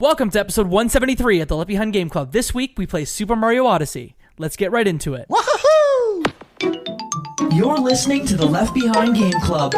Welcome to episode 173 at the Left Behind Game Club. This week, we play Super Mario Odyssey. Let's get right into it. Woohoo! You're listening to the Left Behind Game Club.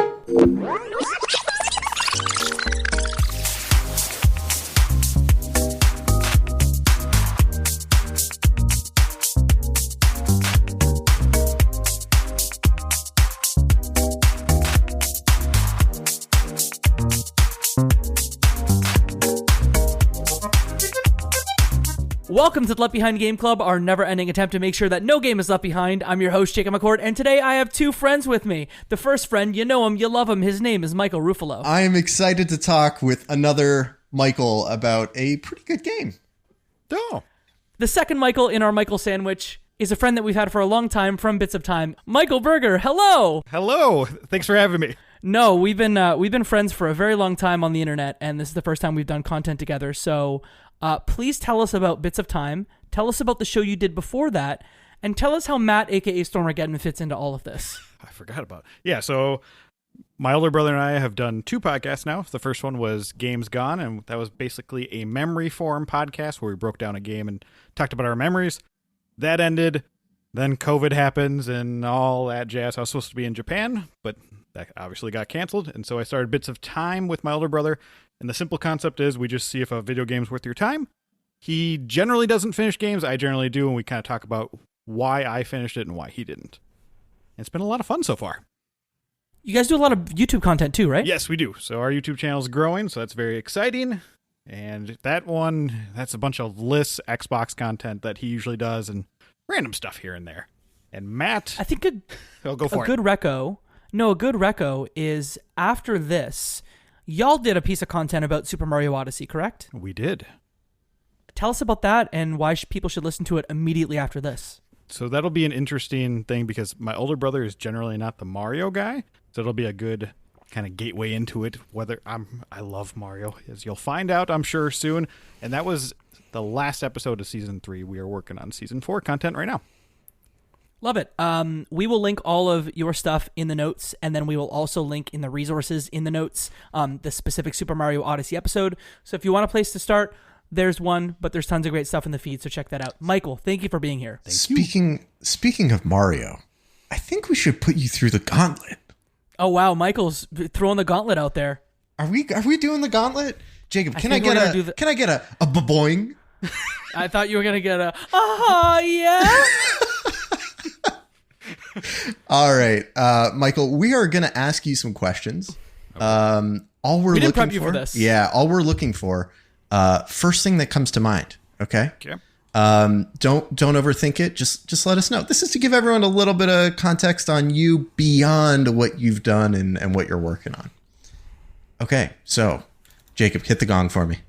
Welcome to the Left Behind Game Club, our never-ending attempt to make sure that no game is left behind. I'm your host, Jacob McCord, and today I have two friends with me. The first friend, you know him, you love him. His name is Michael Ruffalo. I am excited to talk with another Michael about a pretty good game. Oh. The second Michael in our Michael sandwich is a friend that we've had for a long time from Bits of Time. Michael Berger, hello! Hello. Thanks for having me. No, we've been friends for a very long time on the internet, and this is the first time we've done content together, so... please tell us about Bits of Time, tell us about the show you did before that, and tell us how Matt, a.k.a. Stormageddon, fits into all of this. I forgot about it. Yeah, so my older brother and I have done two podcasts now. The first one was Games Gone, and that was basically a memory forum podcast where we broke down a game and talked about our memories. That ended, then COVID happens and all that jazz. I was supposed to be in Japan, but that obviously got canceled, and so I started Bits of Time with my older brother. And the simple concept is we just see if a video game's worth your time. He generally doesn't finish games. I generally do. And we kind of talk about why I finished it and why he didn't. And it's been a lot of fun so far. You guys do a lot of YouTube content too, right? Yes, we do. So our YouTube channel is growing. So that's very exciting. And that one, that's a bunch of lists, Xbox content that he usually does and random stuff here and there. And Matt. I think go for a good reco is after this... Y'all did a piece of content about Super Mario Odyssey, correct? We did. Tell us about that and why people should listen to it immediately after this. So that'll be an interesting thing because my older brother is generally not the Mario guy. So it'll be a good kind of gateway into it. I love Mario, as you'll find out, I'm sure, soon. And that was the last episode of Season 3. We are working on Season 4 content right now. Love it. We will link all of your stuff in the notes, and then we will also link in the resources in the notes the specific Super Mario Odyssey episode. So if you want a place to start, there's one, but there's tons of great stuff in the feed, so check that out. Michael, thank you for being here. Speaking of Mario, I think we should put you through the Gauntlet. Oh, wow. Michael's throwing the Gauntlet out there. Are we doing the Gauntlet? Jacob, can I get a boing? I thought you were going to get a, yeah. All right, Michael, we are going to ask you some questions. Okay. We didn't prep you for this. Yeah, all we're looking for, first thing that comes to mind, okay? Okay. Don't overthink it. Just let us know. This is to give everyone a little bit of context on you beyond what you've done and what you're working on. Okay, so, Jacob, hit the gong for me.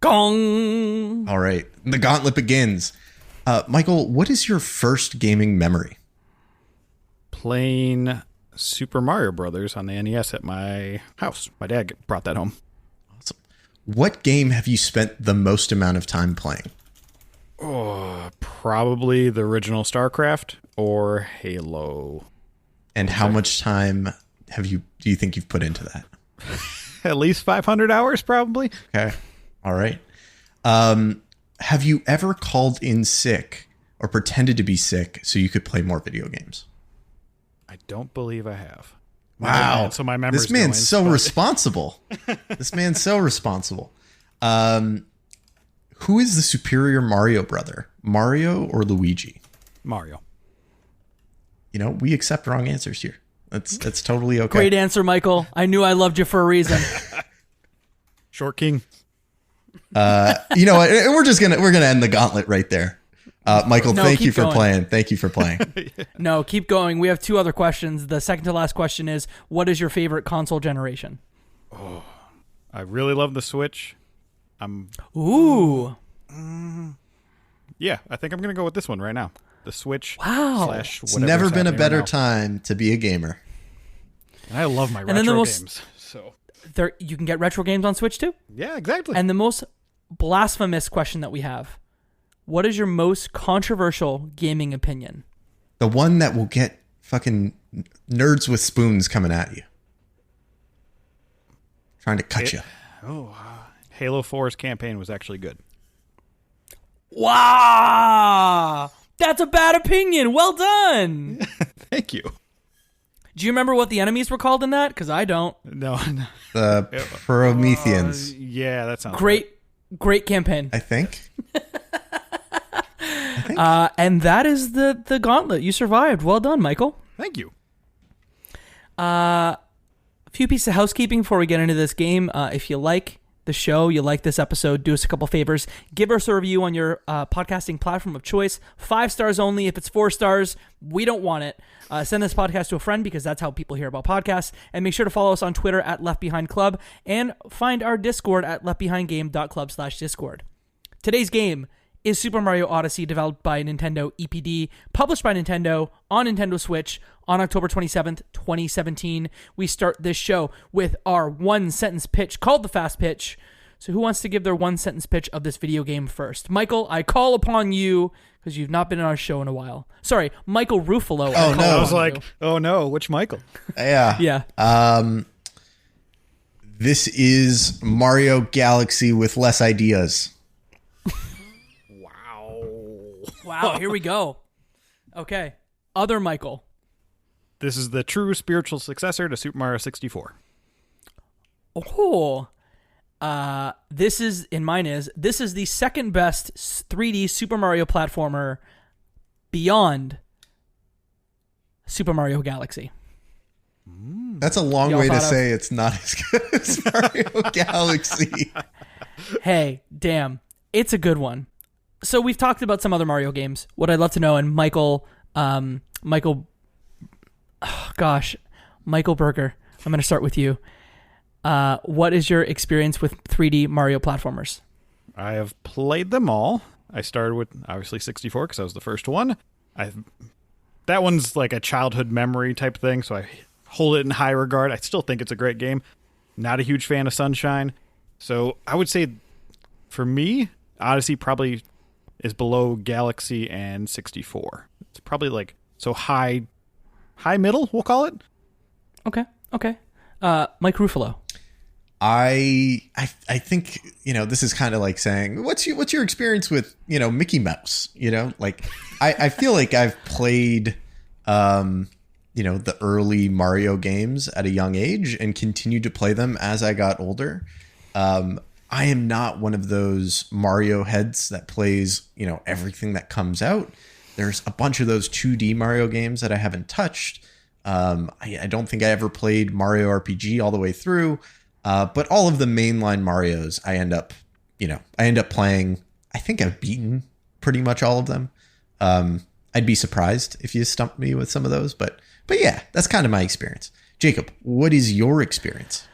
Gong! All right, the Gauntlet begins. Michael, what is your first gaming memory? Playing Super Mario Brothers on the NES at my house. My dad brought that home. Awesome. What game have you spent the most amount of time playing? Oh, probably the original StarCraft or Halo. And how much time do you think you've put into that? At least 500 hours, probably. Okay. All right. Have you ever called in sick or pretended to be sick so you could play more video games? I don't believe I have. Wow. So my memory's This man's going, so responsible. This man's so responsible. Who is the superior Mario brother? Mario or Luigi? Mario. You know, we accept wrong answers here. That's totally okay. Great answer, Michael. I knew I loved you for a reason. Short King. You know what? We're gonna end the Gauntlet right there. Michael, thank you for playing. Thank you for playing. No, keep going. We have two other questions. The second to last question is, what is your favorite console generation? Oh, I really love the Switch. Ooh. Yeah, I think I'm going to go with this one right now. The Switch. Wow. It's never been a better time to be a gamer. And I love my retro games. So you can get retro games on Switch too? Yeah, exactly. And the most blasphemous question that we have. What is your most controversial gaming opinion? The one that will get fucking nerds with spoons coming at you. Trying to cut you. Oh, Halo 4's campaign was actually good. Wow! That's a bad opinion. Well done. Thank you. Do you remember what the enemies were called in that? Because I don't. No. The Prometheans, Yeah, that sounds Great campaign. I think. And that is the Gauntlet. You survived. Well done, Michael. Thank you. A few pieces of housekeeping before we get into this game. If you like the show, you like this episode, do us a couple favors. Give us a review on your podcasting platform of choice. 5 stars only. If it's 4 stars, we don't want it. Send this podcast to a friend because that's how people hear about podcasts. And make sure to follow us on Twitter at Left Behind Club and find our Discord at leftbehindgame.club/Discord. Today's game is Super Mario Odyssey, developed by Nintendo EPD, published by Nintendo on Nintendo Switch on October 27th, 2017. We start this show with our one-sentence pitch called the Fast Pitch. So who wants to give their one-sentence pitch of this video game first? Michael, I call upon you because you've not been on our show in a while. Sorry, Michael Ruffalo. Oh, no. I was like, oh no, which Michael? Yeah. Yeah. This is Mario Galaxy with less ideas. Wow, here we go. Okay. Other Michael. This is the true spiritual successor to Super Mario 64. Oh. This is the second best 3D Super Mario platformer beyond Super Mario Galaxy. That's a long Y'all way to thought of- say it's not as good as Mario Galaxy. Hey, damn. It's a good one. So we've talked about some other Mario games. What I'd love to know, and Michael Berger, I'm going to start with you. What is your experience with 3D Mario platformers? I have played them all. I started with, obviously, 64 because that was the first one. That one's like a childhood memory type thing, so I hold it in high regard. I still think it's a great game. Not a huge fan of Sunshine. So I would say, for me, Odyssey probably is below Galaxy and 64. It's probably like, so high middle, we'll call it. Okay. Mike Ruffalo. I think, this is kind of like saying, what's your experience with, Mickey Mouse? Like I feel like I've played, the early Mario games at a young age and continued to play them as I got older. I am not one of those Mario heads that plays, everything that comes out. There's a bunch of those 2D Mario games that I haven't touched. I don't think I ever played Mario RPG all the way through. But all of the mainline Marios, I end up playing. I think I've beaten pretty much all of them. I'd be surprised if you stumped me with some of those, but yeah, that's kind of my experience. Jacob, what is your experience?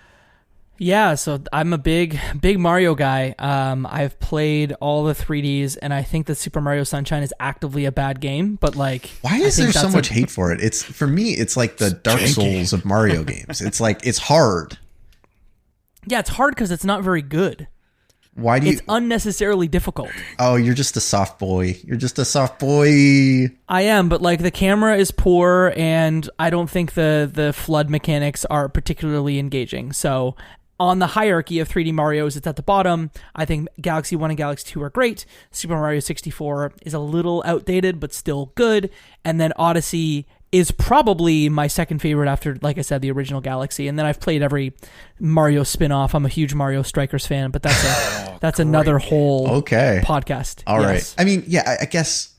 Yeah, so I'm a big Mario guy. I've played all the 3Ds, and I think that Super Mario Sunshine is actively a bad game. But like, why is there so much hate for it? It's, for me, it's like the Dark Souls of Mario games. It's like, it's hard. Yeah, it's hard because it's not very good. Why do you? It's unnecessarily difficult. Oh, you're just a soft boy. I am, but like the camera is poor, and I don't think the flood mechanics are particularly engaging. So on the hierarchy of 3D Marios, it's at the bottom. I think Galaxy 1 and Galaxy 2 are great. Super Mario 64 is a little outdated, but still good. And then Odyssey is probably my second favorite after, like I said, the original Galaxy. And then I've played every Mario spin-off. I'm a huge Mario Strikers fan, but that's another whole podcast. All right. I mean, yeah, I guess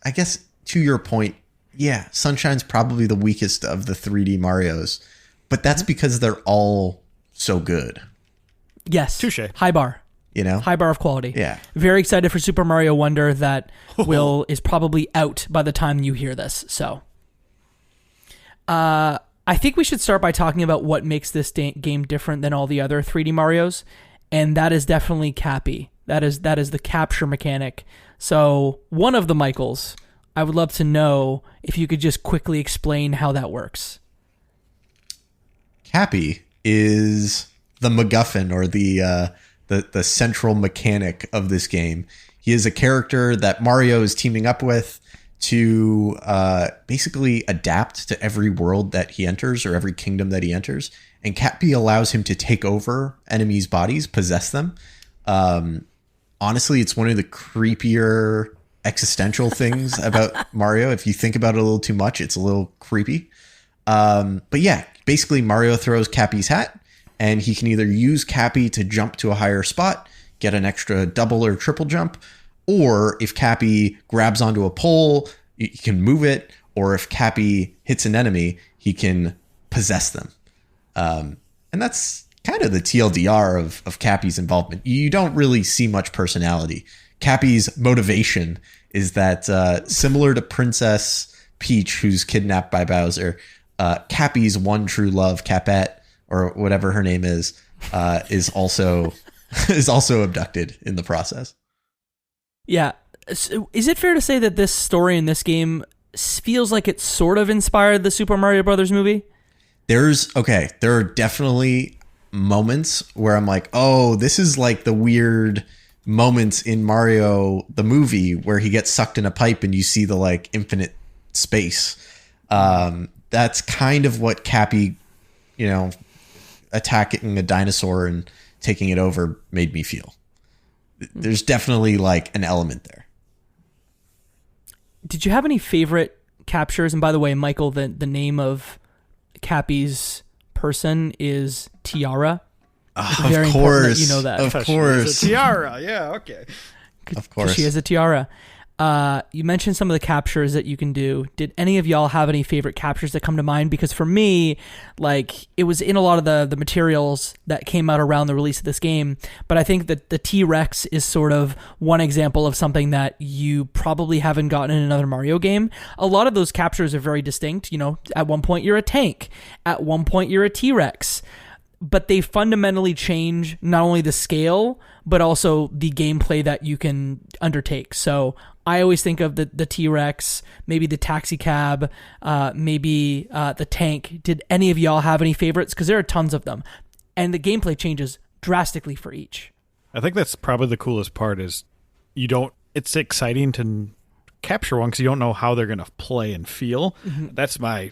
to your point, yeah, Sunshine's probably the weakest of the 3D Marios, but that's because they're all so good. Yes. Touche. High bar. High bar of quality. Yeah. Very excited for Super Mario Wonder that is probably out by the time you hear this. So I think we should start by talking about what makes this game different than all the other 3D Marios, and that is definitely Cappy. That is the capture mechanic. So one of the Michaels, I would love to know if you could just quickly explain how that works. Cappy is the MacGuffin, or the central mechanic of this game. He is a character that Mario is teaming up with to basically adapt to every world that he enters, or every kingdom that he enters. And Cappy allows him to take over enemies' bodies, possess them. Honestly, it's one of the creepier existential things about Mario. If you think about it a little too much, it's a little creepy. But yeah, basically Mario throws Cappy's hat, and he can either use Cappy to jump to a higher spot, get an extra double or triple jump, or if Cappy grabs onto a pole, he can move it, or if Cappy hits an enemy, he can possess them. And that's kind of the TLDR of Cappy's involvement. You don't really see much personality. Cappy's motivation is that similar to Princess Peach, who's kidnapped by Bowser, Cappy's one true love, Capette, or whatever her name is also abducted in the process. Yeah. So is it fair to say that this story in this game feels like it sort of inspired the Super Mario Brothers movie? There are definitely moments where I'm like, oh, this is like the weird moments in Mario the movie where he gets sucked in a pipe and you see the like infinite space. That's kind of what Cappy, attacking a dinosaur and taking it over made me feel. There's definitely like an element there. Did you have any favorite captures? And by the way, Michael, the name of Cappy's person is Tiara. Of very course, that you know that. Of course, it's a tiara. Yeah, okay. Of course, she has a tiara. You mentioned some of the captures that you can do. Did any of y'all have any favorite captures that come to mind? Because for me, like, it was in a lot of the materials that came out around the release of this game. But I think that the T-Rex is sort of one example of something that you probably haven't gotten in another Mario game. A lot of those captures are very distinct. At one point you're a tank. At one point you're a T-Rex. But they fundamentally change not only the scale, but also the gameplay that you can undertake. So I always think of the T-Rex, maybe the taxi cab, maybe the tank. Did any of y'all have any favorites? Because there are tons of them. And the gameplay changes drastically for each. I think that's probably the coolest part is it's exciting to capture one because you don't know how they're going to play and feel. Mm-hmm. That's the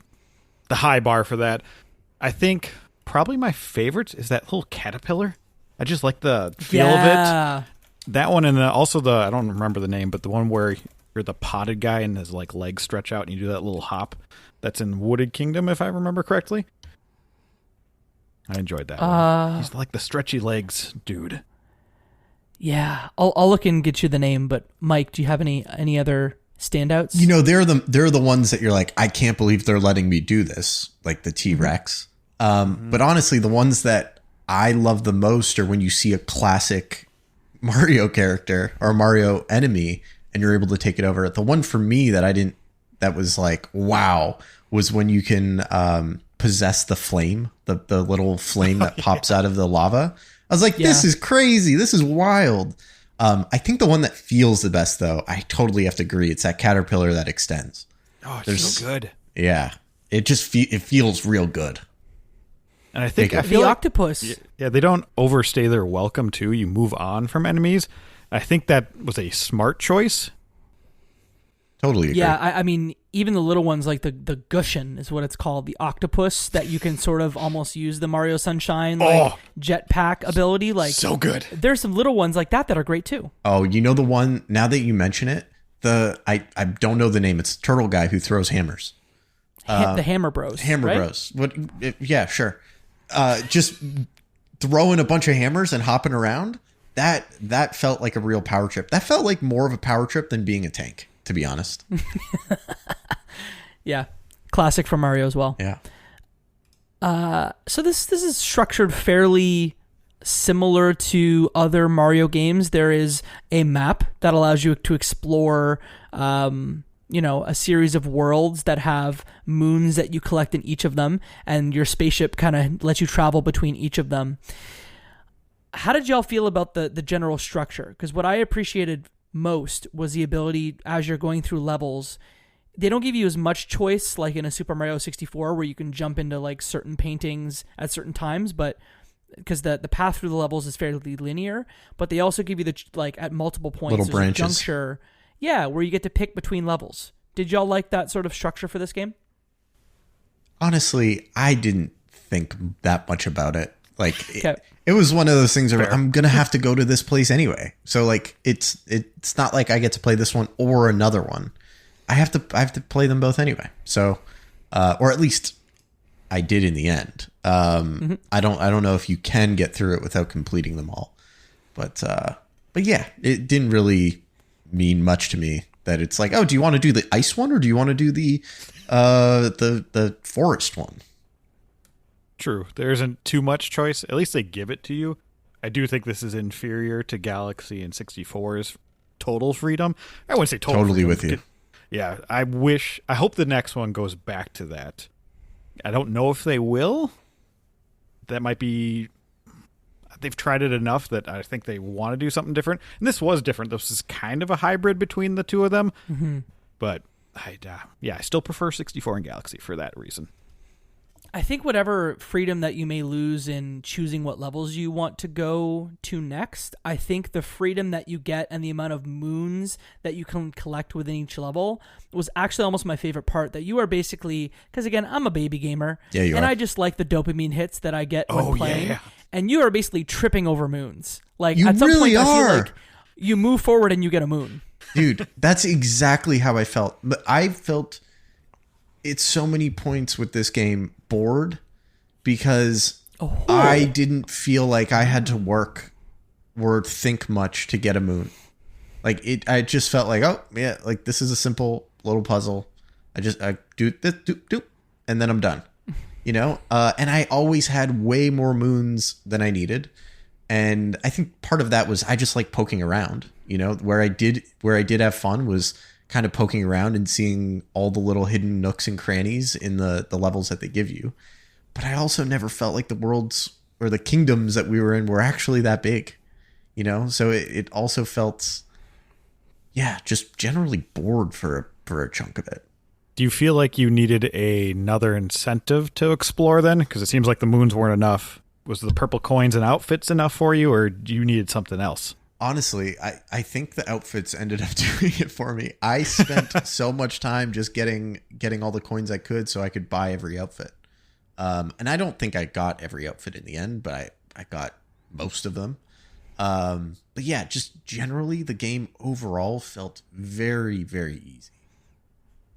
high bar for that. I think probably my favorite is that little caterpillar. I just like the feel of it. That one, and also I don't remember the name, but the one where you're the potted guy and his like legs stretch out and you do that little hop. That's in Wooded Kingdom, if I remember correctly. I enjoyed that one. He's like the stretchy legs dude. Yeah, I'll look and get you the name. But Mike, do you have any other standouts? They're the ones that you're like, I can't believe they're letting me do this, like the T-Rex. But honestly, the ones that I love the most are when you see a classic Mario character or Mario enemy and you're able to take it over. The one for me that was like, wow, was when you can possess the flame, the little flame that pops out of the lava. I was like, this is crazy. This is wild. I think the one that feels the best, though, I totally have to agree. It's that caterpillar that extends. Oh, it's so good. Yeah. It just it feels real good. And I think the octopus. Yeah, they don't overstay their welcome too. You move on from enemies. I think that was a smart choice. Totally agree. Yeah, I mean, even the little ones like the Gushin is what it's called, the octopus that you can sort of almost use the Mario Sunshine jetpack ability. Like, so good. There's some little ones like that are great too. Oh, the one, now that you mention it, I don't know the name. It's the turtle guy who throws hammers. The Hammer Bros. Hammer Bros. Yeah, sure. Just throwing a bunch of hammers and hopping around, that felt like a real power trip. That felt like more of a power trip than being a tank, to be honest. Yeah, classic for Mario as well. Yeah. So this is structured fairly similar to other Mario games. There is a map that allows you to explore a series of worlds that have moons that you collect in each of them, and your spaceship kind of lets you travel between each of them. How did y'all feel about the general structure? Because what I appreciated most was the ability, as you're going through levels, they don't give you as much choice like in a Super Mario 64 where you can jump into like certain paintings at certain times, but because the path through the levels is fairly linear, but they also give you at multiple points little there's branches. A juncture. Yeah, where you get to pick between levels. Did y'all like that sort of structure for this game? Honestly, I didn't think that much about it. Like, It was one of those things where Fair. I'm going to have to go to this place anyway. So like it's not like I get to play this one or another one. I have to play them both anyway. So or at least I did in the end. I don't know if you can get through it without completing them all. But yeah, it didn't really mean much to me that it's like, oh, do you want to do the ice one or do you want to do the forest one? True. There isn't too much choice. At least they give it to you. I do think this is inferior to Galaxy and 64's total freedom. I wouldn't say total Totally freedom. with you. Yeah, I hope the next one goes back to that. I don't know if they will. That might be... They've tried it enough that I think they want to do something different. And this was different. This is kind of a hybrid between the two of them. Mm-hmm. But I still prefer 64 and Galaxy for that reason. I think whatever freedom that you may lose in choosing what levels you want to go to next, I think the freedom that you get and the amount of moons that you can collect within each level was actually almost my favorite part. That you are basically, because again, I'm a baby gamer, and I just like the dopamine hits that I get when playing. Yeah. And you are basically tripping over moons. Like you at some really point, are. I feel like you move forward and you get a moon. Dude, that's exactly how I felt. But I felt it's so many points with this game bored because I didn't feel like I had to work or think much to get a moon. Like I just felt like, oh yeah, like this is a simple little puzzle. I do this, do, and then I'm done. You know, and I always had way more moons than I needed. And I think part of that was I just like poking around, you know, where I did have fun was kind of poking around and seeing all the little hidden nooks and crannies in the levels that they give you. But I also never felt like the worlds or the kingdoms that we were in were actually that big, you know? So it also felt, yeah, just generally bored for a chunk of it. Do you feel like you needed another incentive to explore then? Because it seems like the moons weren't enough. Was the purple coins and outfits enough for you, or do you needed something else? Honestly, I think the outfits ended up doing it for me. I spent so much time just getting all the coins I could so I could buy every outfit. And I don't think I got every outfit in the end, but I got most of them. But yeah, just generally the game overall felt very, very easy.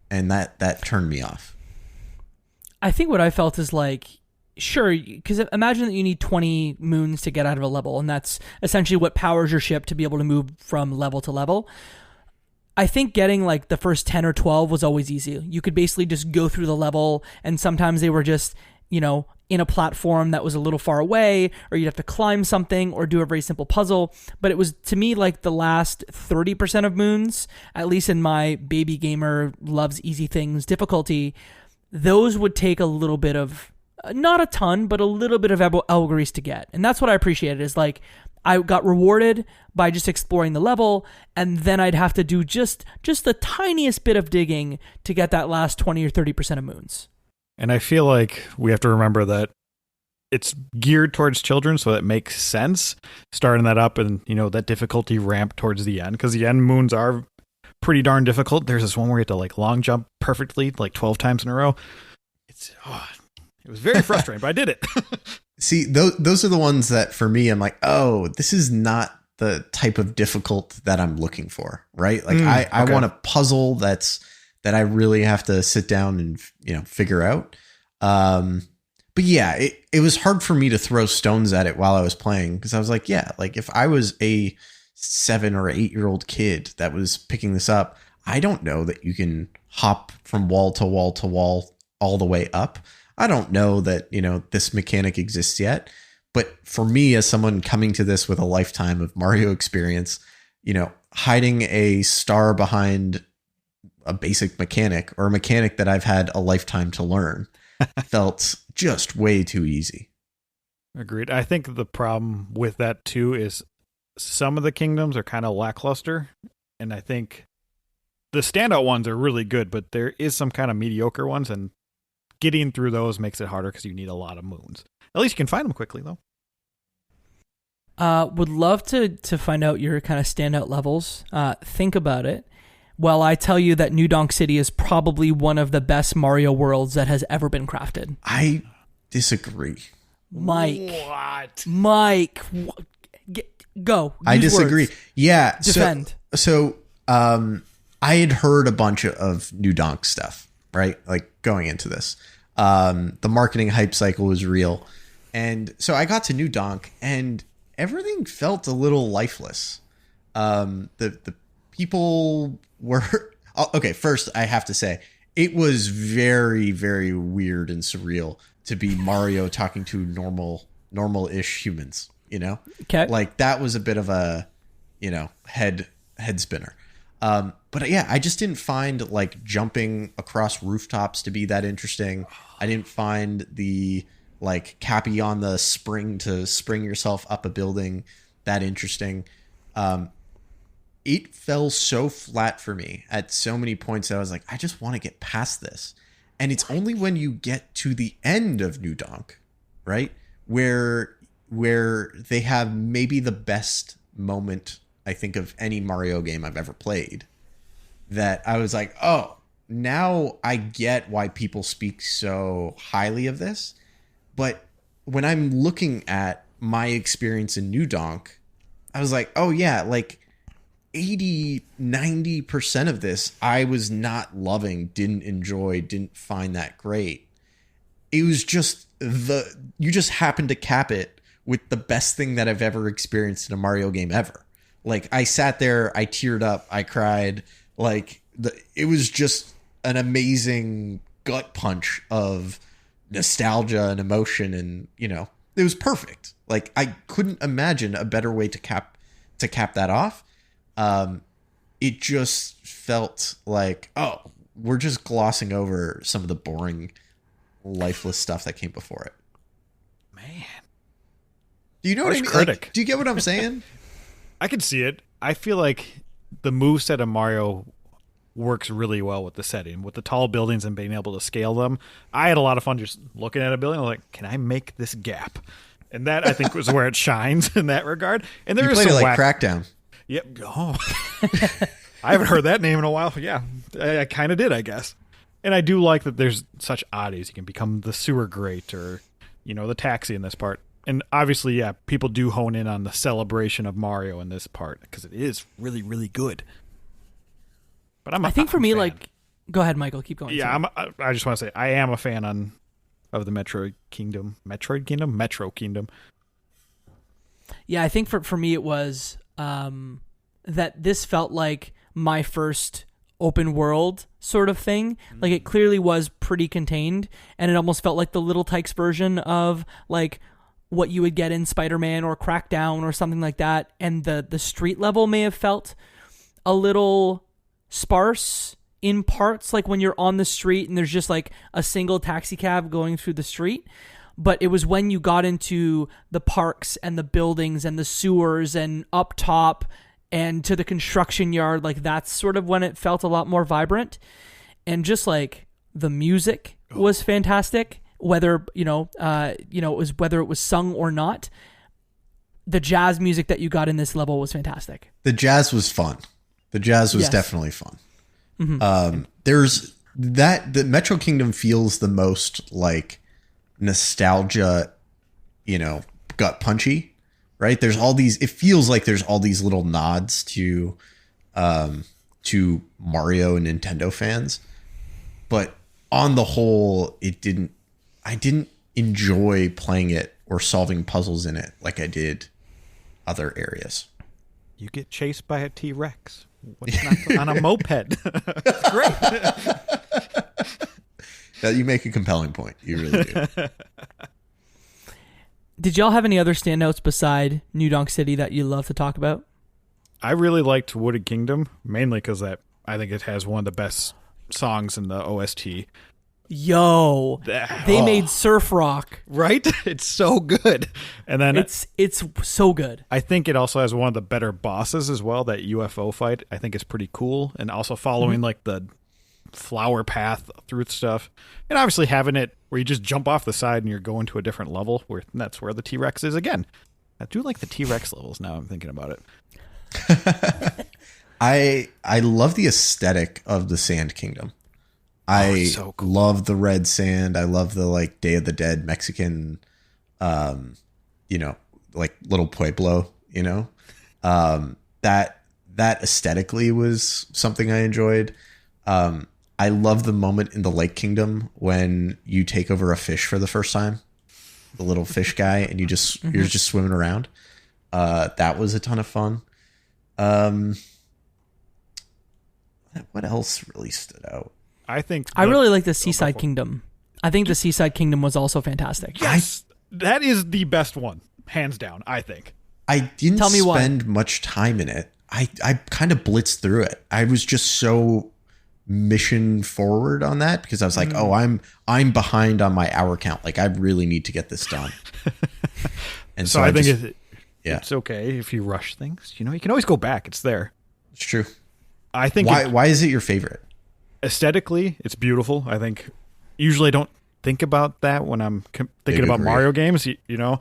And that turned me off. I think what I felt is like, sure, because imagine that you need 20 moons to get out of a level, and that's essentially what powers your ship to be able to move from level to level. I think getting like the first 10 or 12 was always easy. You could basically just go through the level, and sometimes they were just, you know, in a platform that was a little far away, or you'd have to climb something or do a very simple puzzle. But it was, to me, like the last 30% of moons, at least in my baby gamer loves easy things difficulty, those would take a little bit of, not a ton, but a little bit of elbow grease to get. And that's what I appreciated, is like I got rewarded by just exploring the level, and then I'd have to do just the tiniest bit of digging to get that last 20 or 30% of moons. And I feel like we have to remember that it's geared towards children, so that makes sense, starting that up and, you know, that difficulty ramp towards the end, because the end moons are pretty darn difficult. There's this one where you have to like long jump perfectly like 12 times in a row. It was very frustrating, but I did it. See, those are the ones that for me, I'm like, oh, this is not the type of difficult that I'm looking for, right? Like I want a puzzle that I really have to sit down and, you know, figure out. But yeah, it was hard for me to throw stones at it while I was playing, because I was like, yeah, like if I was a 7 or 8-year-old kid that was picking this up, I don't know that you can hop from wall to wall to wall all the way up. I don't know that, you know, this mechanic exists yet. But for me, as someone coming to this with a lifetime of Mario experience, you know, hiding a star behind a basic mechanic, or a mechanic that I've had a lifetime to learn, felt just way too easy. Agreed. I think the problem with that too is some of the kingdoms are kind of lackluster, and I think the standout ones are really good, but there is some kind of mediocre ones, and getting through those makes it harder because you need a lot of moons. At least you can find them quickly, though. Would love to find out your kind of standout levels. Think about it. Well, I tell you that New Donk City is probably one of the best Mario worlds that has ever been crafted. I disagree. Mike, go. I Use disagree. words. Yeah. Defend. So I had heard a bunch of new Donk stuff, right? Like going into this. The marketing hype cycle was real. And so I got to new Donk and everything felt a little lifeless. The people were okay. First, I have to say it was very, very weird and surreal to be Mario talking to normal-ish humans. You know, Okay. like that was a bit of a, head spinner. But yeah, I just didn't find like jumping across rooftops to be that interesting. I didn't find the like Cappy on the spring to spring yourself up a building that interesting. It fell so flat for me at so many points that I was like, I just want to get past this. And it's only when you get to the end of New Donk, right, where they have maybe the best moment, I think, of any Mario game I've ever played, that I was like, oh, now I get why people speak so highly of this. But when I'm looking at my experience in New Donk, I was like, oh yeah, like 80-90% of this I was not loving, didn't enjoy, didn't find that great. It was just you just happened to cap it with the best thing that I've ever experienced in a Mario game ever. Like I sat there, I teared up, I cried. Like it was just an amazing gut punch of nostalgia and emotion, and it was perfect. Like I couldn't imagine a better way to cap that off. It just felt like, oh, we're just glossing over some of the boring, lifeless stuff that came before it. Man. Do you know what I mean? Critic. Like, do you get what I'm saying? I can see it. I feel like the moveset of Mario works really well with the setting, with the tall buildings and being able to scale them. I had a lot of fun just looking at a building. I'm like, can I make this gap? And that, I think, was where it shines in that regard. And there You is played some it like whack. Crackdown. Yep. Oh. I haven't heard that name in a while. Yeah, I kind of did, I guess. And I do like that there's such oddities. You can become the sewer grate or, the taxi in this part. And obviously, yeah, people do hone in on the celebration of Mario in this part because it is really, really good. But I think for me, like, go ahead, Michael, keep going. Yeah, I just want to say I am a fan of the Metro Kingdom. Yeah, I think for me it was that this felt like my first open world sort of thing. Like it clearly was pretty contained, and it almost felt like the Little Tykes version of like what you would get in Spider-Man or Crackdown or something like that. And the street level may have felt a little sparse in parts, like when you're on the street and there's just like a single taxi cab going through the street. But it was when you got into the parks and the buildings and the sewers and up top and to the construction yard, like that's sort of when it felt a lot more vibrant. And just like the music was fantastic, whether whether it was sung or not. The jazz music that you got in this level was fantastic. The jazz was fun. The jazz was definitely fun. Mm-hmm. There's that the Metro Kingdom feels the most like nostalgia, gut punchy, right? There's all these, it feels like there's all these little nods to Mario and Nintendo fans, but on the whole, I didn't enjoy playing it or solving puzzles in it like I did other areas. You get chased by a T-Rex. What's not on a moped? It's great. That you make a compelling point. You really do. Did y'all have any other standouts beside New Donk City that you love to talk about? I really liked Wooded Kingdom, mainly because I think it has one of the best songs in the OST. Yo, they made surf rock, right? It's so good. And then it's so good. I think it also has one of the better bosses as well. That UFO fight, I think, is pretty cool, and also following like the flower path through stuff, and obviously having it where you just jump off the side and you're going to a different level. That's where the T-Rex is again. I do like the T-Rex levels now. I'm thinking about it. I love the aesthetic of the Sand Kingdom. I so cool. love the red sand. I love the like Day of the Dead Mexican you know, like little Pueblo, you know, that aesthetically was something I enjoyed. I love the moment in the Lake Kingdom when you take over a fish for the first time, the little fish guy, and you're just swimming around. That was a ton of fun. What else really stood out? I think I really like the Seaside Kingdom. I think the Seaside Kingdom was also fantastic. Yes, that is the best one, hands down, I think. I didn't Tell me spend much time in it. I kind of blitzed through it. I was just so mission forward on that because I was like, oh, I'm behind on my hour count. Like, I really need to get this done. And so I think it's okay if you rush things. You know, you can always go back. It's there. It's true. I think why is it your favorite? Aesthetically, it's beautiful. I think usually I don't think about that when I'm thinking about Mario games, you know.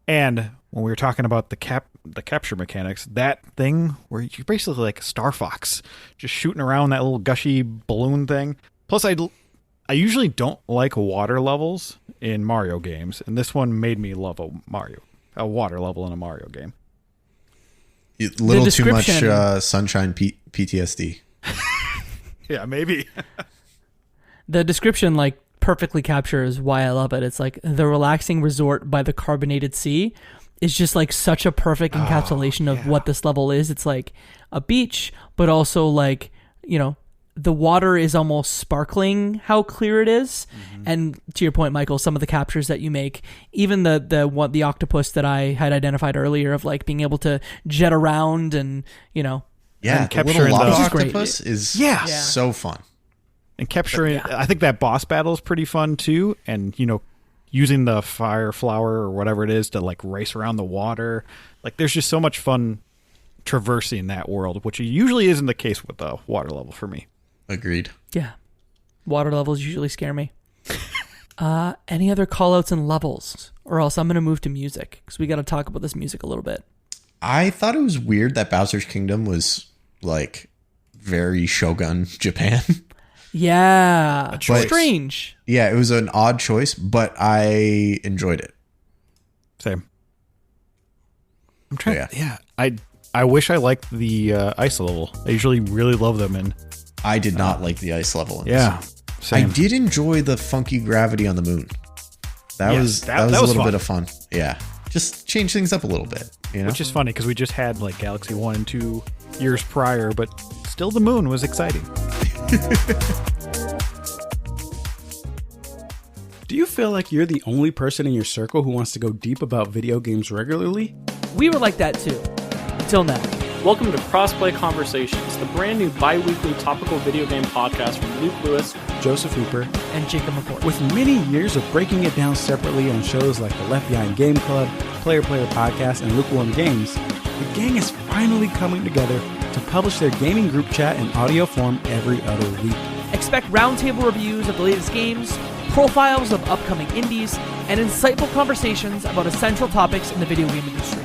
And when we were talking about the capture mechanics, that thing where you're basically like a Star Fox, just shooting around that little gushy balloon thing. Plus, I usually don't like water levels in Mario games, and this one made me love a water level in a Mario game. A little too much sunshine PTSD. Yeah, maybe. The description like perfectly captures why I love it. It's like the relaxing resort by the carbonated sea is just like such a perfect encapsulation of what this level is. It's like a beach, but also like, you know, the water is almost sparkling how clear it is. And to your point, Michael, some of the captures that you make, even the octopus that I had identified earlier of like being able to jet around and, you know, yeah, the little lava octopus is so fun. And capturing, I think that boss battle is pretty fun too. And, you know, using the fire flower or whatever it is to like race around the water. Like there's just so much fun traversing that world, which usually isn't the case with the water level for me. Agreed. Yeah. Water levels usually scare me. Any other call outs and levels? Or else I'm going to move to music because we got to talk about this music a little bit. I thought it was weird that Bowser's Kingdom was like very Shogun Japan. Yeah. Strange. Yeah, it was an odd choice, but I enjoyed it. Same. I'm trying. Yeah. I wish I liked the ice level. I usually really love them, and I did not like the ice level. Yeah. Same. I did enjoy the funky gravity on the moon. That was a little bit of fun. Yeah. Just change things up a little bit, you know? Which is funny because we just had like Galaxy 1 and 2 years prior, but still the moon was exciting. Do you feel like you're the only person in your circle who wants to go deep about video games regularly? We were like that too. Until now. Welcome to Crossplay Conversations, the brand new bi-weekly topical video game podcast from Luke Lewis, Joseph Hooper, and Jacob McCourt. With many years of breaking it down separately on shows like the Left Behind Game Club, Player Podcast, and Lukewarm Games, the gang is finally coming together to publish their gaming group chat in audio form every other week. Expect roundtable reviews of the latest games, profiles of upcoming indies, and insightful conversations about essential topics in the video game industry.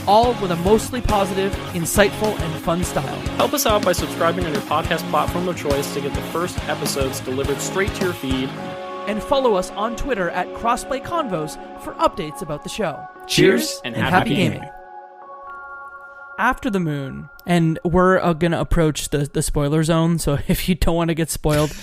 All with a mostly positive, insightful, and fun style. Help us out by subscribing on your podcast platform of choice to get the first episodes delivered straight to your feed. And follow us on Twitter at Crossplay Convos for updates about the show. Cheers and happy gaming. After the moon, and we're going to approach the spoiler zone, so if you don't want to get spoiled,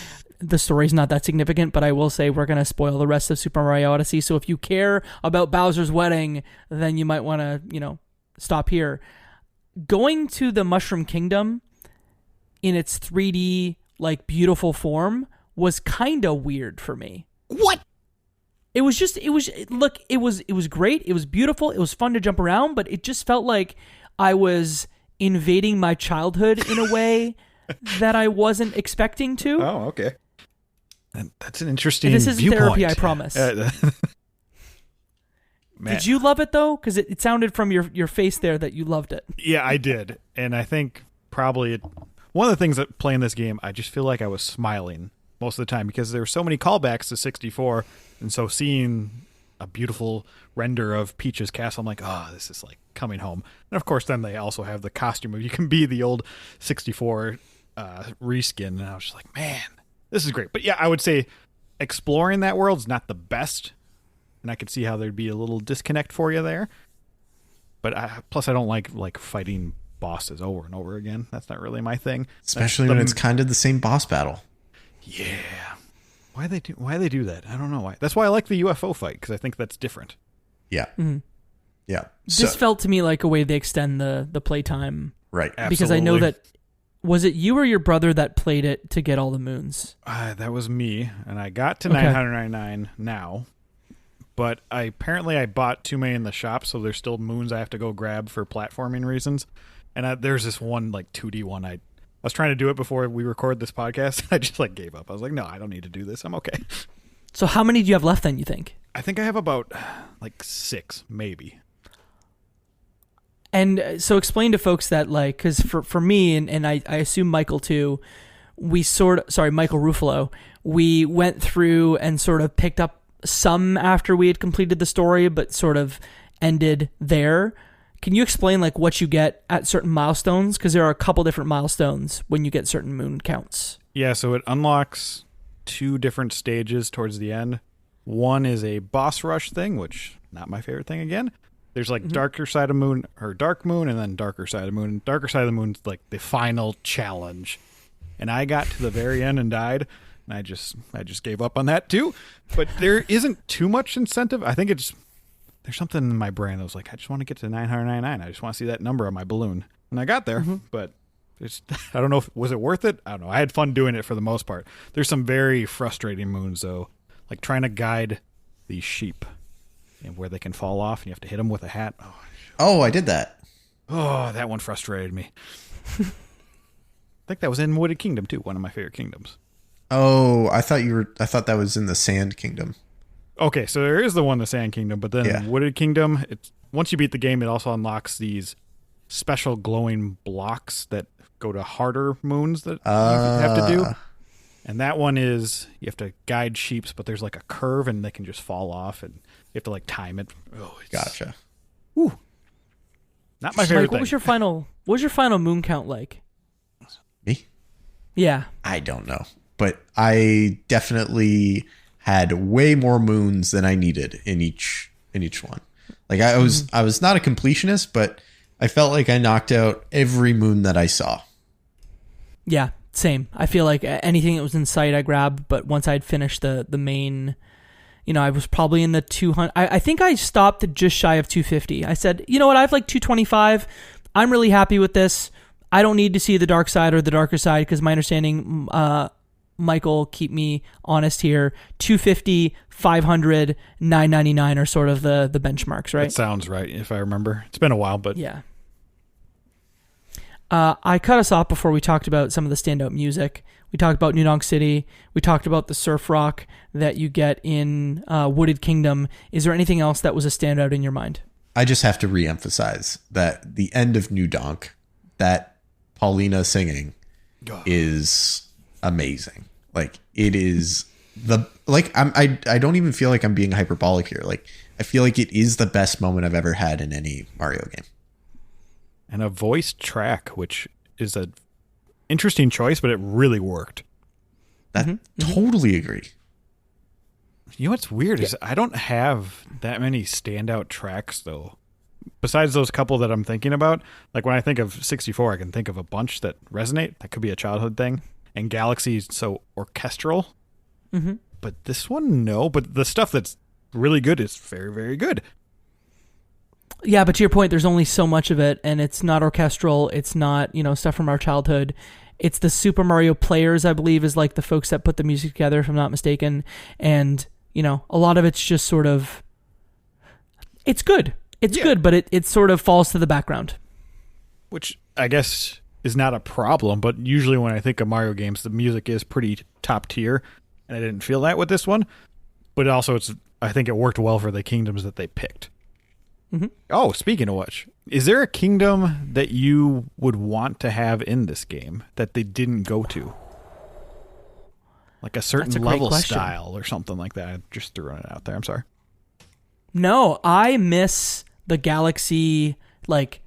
the story's not that significant, but I will say we're going to spoil the rest of Super Mario Odyssey, so if you care about Bowser's wedding, then you might want to, you know, stop here. Going to the Mushroom Kingdom in its 3D, like, beautiful form was kind of weird for me. What? It was great. It was beautiful. It was fun to jump around, but it just felt like I was invading my childhood in a way that I wasn't expecting to. Oh, okay. That's an interesting This isn't viewpoint. therapy, I promise. Man. Did you love it, though? Because it sounded from your face there that you loved it. Yeah, I did. And I think probably one of the things that playing this game, I just feel like I was smiling most of the time because there were so many callbacks to 64. And so seeing a beautiful render of Peach's castle, I'm like, oh, this is like coming home. And of course, then they also have the costume of you can be the old 64 reskin. And I was just like, man, this is great. But yeah, I would say exploring that world is not the best and I could see how there'd be a little disconnect for you there. But plus, I don't like fighting bosses over and over again. That's not really my thing. Especially when it's kind of the same boss battle. Yeah. Why they do that? I don't know why. That's why I like the UFO fight, because I think that's different. Yeah. Mm-hmm. Yeah. This felt to me like a way they extend the playtime. Right. Absolutely. Because I know that, was it you or your brother that played it to get all the moons? That was me, and I got to 999 now. But I bought too many in the shop, so there's still moons I have to go grab for platforming reasons. And there's this one 2D one. I was trying to do it before we record this podcast. I just gave up. I was like, no, I don't need to do this. I'm okay. So how many do you have left then, you think? I think I have about 6, maybe. And so explain to folks that because for me and I assume Michael too, Michael Ruffalo, we went through and sort of picked up some after we had completed the story, but sort of ended there. Can you explain what you get at certain milestones? Because there are a couple different milestones when you get certain moon counts. Yeah, so it unlocks 2 different stages towards the end. One is a boss rush thing, which not my favorite thing again. There's darker side of moon or dark moon, and then darker side of moon. Darker side of the moon's the final challenge. And I got to the very end and died. And I just gave up on that too. But there isn't too much incentive. I think there's something in my brain that was I just want to get to 999. I just want to see that number on my balloon. And I got there, but I don't know was it worth it? I don't know. I had fun doing it for the most part. There's some very frustrating moons though, trying to guide these sheep and where they can fall off and you have to hit them with a hat. Oh, I did that. Oh, that one frustrated me. I think that was in Wooded Kingdom too, one of my favorite kingdoms. Oh, I thought that was in the Sand Kingdom. Okay, so there is the one, the Sand Kingdom, but then in Wooded Kingdom, once you beat the game, it also unlocks these special glowing blocks that go to harder moons that you have to do. And that one is, you have to guide sheeps, but there's a curve and they can just fall off and you have to time it. Oh, Gotcha. Whew. Not my favorite Mike, what was your final moon count like? Me? Yeah. I don't know. But I definitely had way more moons than I needed in each one. I was not a completionist, but I felt like I knocked out every moon that I saw. Yeah, same. I feel like anything that was in sight I grabbed, but once I'd finished the main, I was probably in the 200. I think I stopped at just shy of 250. I said, you know what, I have 225. I'm really happy with this. I don't need to see the dark side or the darker side because my understanding, Michael, keep me honest here, 250, 500, 999 are sort of the benchmarks, right? That sounds right, if I remember. It's been a while, but... Yeah. I cut us off before we talked about some of the standout music. We talked about New Donk City. We talked about the surf rock that you get in Wooded Kingdom. Is there anything else that was a standout in your mind? I just have to reemphasize that the end of New Donk, that Paulina singing is amazing. It is I don't even feel like I'm being hyperbolic here. I feel like it is the best moment I've ever had in any Mario game. And a voiced track, which is a interesting choice, but it really worked. Totally agree. You know what's weird is I don't have that many standout tracks though. Besides those couple that I'm thinking about, when I think of 64, I can think of a bunch that resonate. That could be a childhood thing. And Galaxy is so orchestral. Mm-hmm. But this one, no. But the stuff that's really good is very, very good. Yeah, but to your point, there's only so much of it, and it's not orchestral. It's not, stuff from our childhood. It's the Super Mario players, I believe, is the folks that put the music together, if I'm not mistaken. And, a lot of it's just sort of... It's good. It's good, but it sort of falls to the background. Which, I guess... is not a problem, but usually when I think of Mario games, the music is pretty top tier, and I didn't feel that with this one. But also, I think it worked well for the kingdoms that they picked. Mm-hmm. Oh, speaking of which, is there a kingdom that you would want to have in this game that they didn't go to? A certain level style or something like that. I'm just throwing it out there. I'm sorry. No, I miss the Galaxy...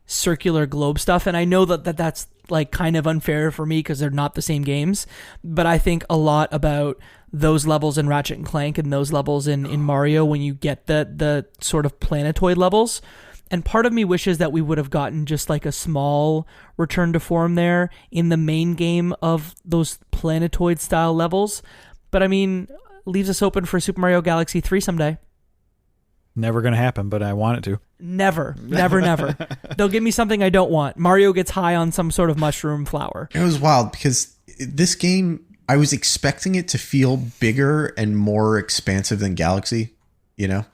circular globe stuff, and I know that's like kind of unfair for me because they're not the same games, but I think a lot about those levels in Ratchet and Clank and those levels in Mario when you get the sort of planetoid levels. And part of me wishes that we would have gotten just like a small return to form there in the main game of those planetoid style levels. But I mean, leaves us open for Super Mario Galaxy 3 someday. Never going to happen, but I want it to. Never. They'll give me something I don't want. Mario gets high on some sort of mushroom flower. It was wild because this game, I was expecting it to feel bigger and more expansive than Galaxy, you know?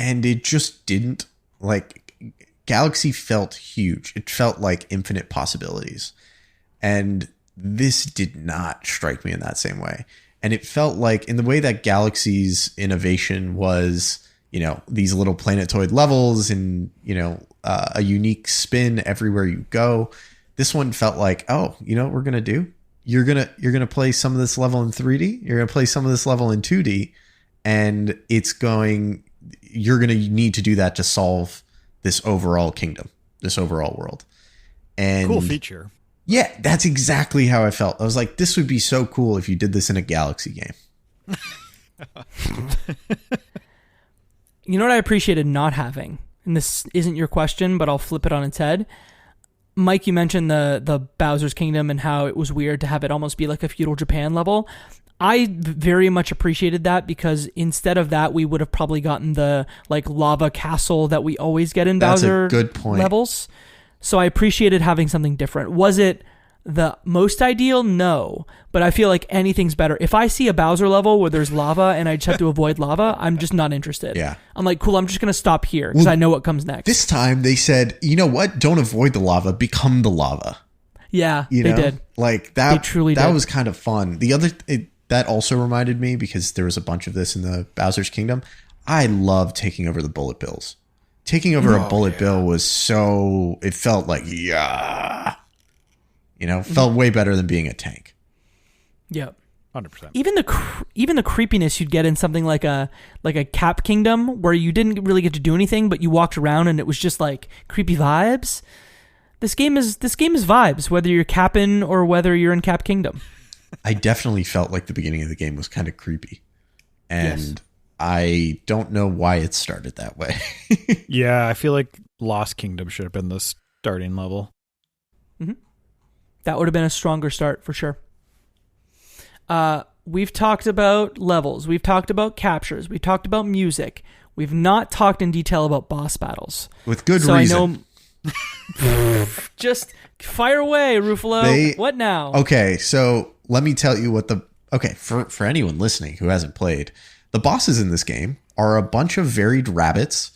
And it just didn't. Like, Galaxy felt huge. It felt like infinite possibilities. And this did not strike me in that same way. And it felt like, in the way that Galaxy's innovation was, you know, these little planetoid levels and, you know, a unique spin everywhere you go. This one felt like, oh, you know what we're going to do? You're going to play some of this level in 3D. You're going to play some of this level in 2D. And you're going to need to do that to solve this overall kingdom, this overall world. And cool feature. Yeah, that's exactly how I felt. I was like, this would be so cool if you did this in a Galaxy game. You know what I appreciated not having? And this isn't your question, but I'll flip it on its head. Mike, you mentioned the Bowser's Kingdom and how it was weird to have it almost be like a feudal Japan level. I very much appreciated that because instead of that, we would have probably gotten the like lava castle that we always get in Bowser That's a good point. levels. So I appreciated having something different. Was it the most ideal? No. But I feel like anything's better. If I see a Bowser level where there's lava and I just have to avoid lava, I'm just not interested. Yeah. I'm like, cool, I'm just going to stop here because I know what comes next. This time they said, you know what? Don't avoid the lava. Become the lava. Yeah, they did. Like that. They truly did. That was kind of fun. That also reminded me, because there was a bunch of this in the Bowser's Kingdom. I love taking over the bullet bills. Taking over a bullet bill was it felt like, yeah. You know, felt way better than being a tank. Yep. 100%. Even the creepiness you'd get in something like a Cap Kingdom where you didn't really get to do anything, but you walked around and it was just like creepy vibes. This game is vibes, whether you're capping or whether you're in Cap Kingdom. I definitely felt like the beginning of the game was kind of creepy. And yes. I don't know why it started that way. Yeah, I feel like Lost Kingdom should have been the starting level. Mm-hmm. That would have been a stronger start for sure. We've talked about levels. We've talked about captures. We've talked about music. We've not talked in detail about boss battles. With good reason. I know. Just fire away, Ruffalo. What now? Okay, so let me tell you for anyone listening who hasn't played, the bosses in this game are a bunch of varied rabbits,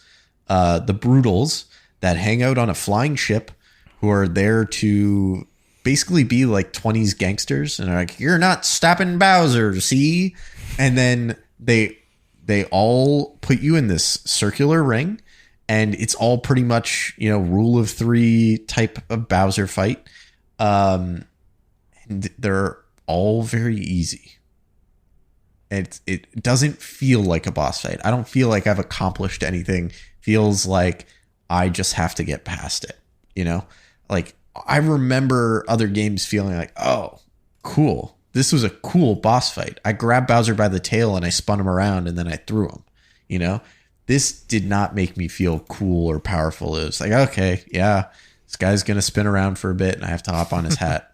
the Brutals, that hang out on a flying ship, who are there to basically be like 20s gangsters, and are like, you're not stopping Bowser, see? And then they all put you in this circular ring, and it's all pretty much, you know, rule of 3 type of Bowser fight. And they're all very easy. It doesn't feel like a boss fight. I don't feel like I've accomplished anything. Feels like I just have to get past it, you know? Like, I remember other games feeling like, oh, cool. This was a cool boss fight. I grabbed Bowser by the tail and I spun him around and then I threw him, you know? This did not make me feel cool or powerful. It was like, okay, yeah, this guy's going to spin around for a bit and I have to hop on his hat.